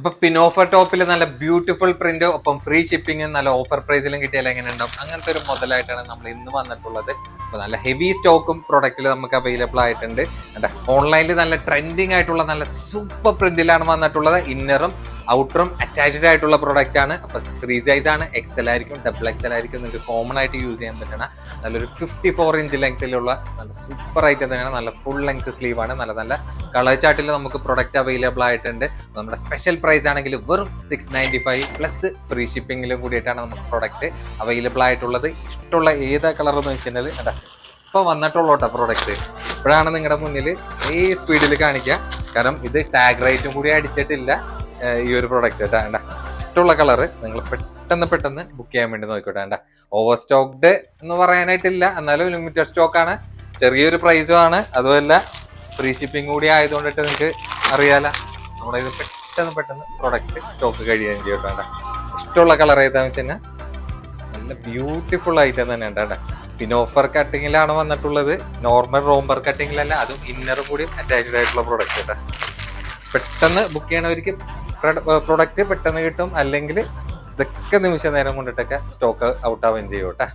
അപ്പൊ പിനോഫർ ടോപ്പിൽ നല്ല ബ്യൂട്ടിഫുൾ പ്രിന്റ് ഒപ്പം ഫ്രീ ഷിപ്പിംഗ് നല്ല ഓഫർ പ്രൈസിലും കിട്ടിയാൽ എങ്ങനെ ഉണ്ടാവും അങ്ങനത്തെ ഒരു മുതലായിട്ടാണ് നമ്മൾ ഇന്ന് വന്നിട്ടുള്ളത്. അപ്പൊ നല്ല ഹെവി സ്റ്റോക്കും പ്രൊഡക്റ്റിൽ നമുക്ക് അവൈലബിൾ ആയിട്ടുണ്ട്. ഓൺലൈനിൽ നല്ല ട്രെൻഡിങ് ആയിട്ടുള്ള നല്ല സൂപ്പർ പ്രിന്റിലാണ് വന്നിട്ടുള്ളത്. ഇന്നറും ഔട്ടറും അറ്റാച്ച്ഡ് ആയിട്ടുള്ള പ്രൊഡക്റ്റ് ആണ്. അപ്പൊ 3 സൈസ് ആണ്, എക്സൽ ആയിരിക്കും, ഡബിൾ എക്സൽ ആയിരിക്കും. നിങ്ങൾക്ക് കോമൺ ആയിട്ട് യൂസ് ചെയ്യാൻ പറ്റണ നല്ലൊരു 54 ഇഞ്ച് ലെങ്ത്തിലുള്ള നല്ല സൂപ്പർ ആയിട്ട് തന്നെയാണ്. നല്ല ഫുൾ ലെങ്ത് സ്ലീവ് ആണ്. നല്ല നല്ല കളർ ചാർട്ടിൽ നമുക്ക് പ്രൊഡക്റ്റ് അവൈലബിൾ ആയിട്ടുണ്ട്. നമ്മുടെ സ്പെഷ്യൽ പ്രൈസ് ആണെങ്കിൽ വെറും 695 പ്ലസ് ഫ്രീ ഷിപ്പിംഗിലും കൂടിയിട്ടാണ് നമുക്ക് പ്രൊഡക്റ്റ് അവൈലബിൾ ആയിട്ടുള്ളത്. ഇഷ്ടമുള്ള ഏതാ കളർ എന്ന് വെച്ചാൽ ഇപ്പൊ വന്നിട്ടുള്ളൂ കേട്ടോ പ്രൊഡക്റ്റ്. ഇപ്പോഴാണ് നിങ്ങളുടെ മുന്നിൽ ഈ സ്പീഡിൽ കാണിക്കുക. കാരണം ഇത് ടാഗ് റേറ്റും കൂടി അടിച്ചിട്ടില്ല ഈ ഒരു പ്രൊഡക്റ്റ് കേട്ടാ. ഇഷ്ടമുള്ള കളറ് നിങ്ങൾ പെട്ടെന്ന് ബുക്ക് ചെയ്യാൻ വേണ്ടി നോക്കിക്കോട്ടെ. ഓവർ സ്റ്റോക്ക്ഡ് എന്ന് പറയാനായിട്ടില്ല, എന്നാലും ലിമിറ്റഡ് സ്റ്റോക്കാണ്, ചെറിയൊരു പ്രൈസും ആണ്. അതുമല്ല ഫ്രീ ഷിപ്പിംഗ് കൂടി ആയതുകൊണ്ടിട്ട് നിങ്ങൾക്ക് അറിയാലോ നമ്മുടെ ഇത് പെട്ടെന്ന് പ്രൊഡക്റ്റ് സ്റ്റോക്ക് കഴിയുകയും ചെയ്യട്ടോ. ഇഷ്ടമുള്ള കളർ ഏതാന്ന് വെച്ച് കഴിഞ്ഞാൽ നല്ല ബ്യൂട്ടിഫുൾ ആയിട്ട് തന്നെ ഉണ്ട്. പിന്നെ ഓഫർ കട്ടിങ്ങിലാണ് വന്നിട്ടുള്ളത്, നോർമൽ റോംബർ കട്ടിങ്ങിലല്ല, അതും ഇന്നറും കൂടി അറ്റാച്ച്ഡ് ആയിട്ടുള്ള പ്രൊഡക്റ്റ് കേട്ടോ. പെട്ടെന്ന് ബുക്ക് ചെയ്യണവർക്ക് പ്രൊഡക്റ്റ് പെട്ടെന്ന് കിട്ടും, അല്ലെങ്കിൽ ഇതൊക്കെ നിമിഷ നേരം കൊണ്ടിട്ടൊക്കെ സ്റ്റോക്ക് ഔട്ട് ആവുകയും ചെയ്യും കേട്ടോ.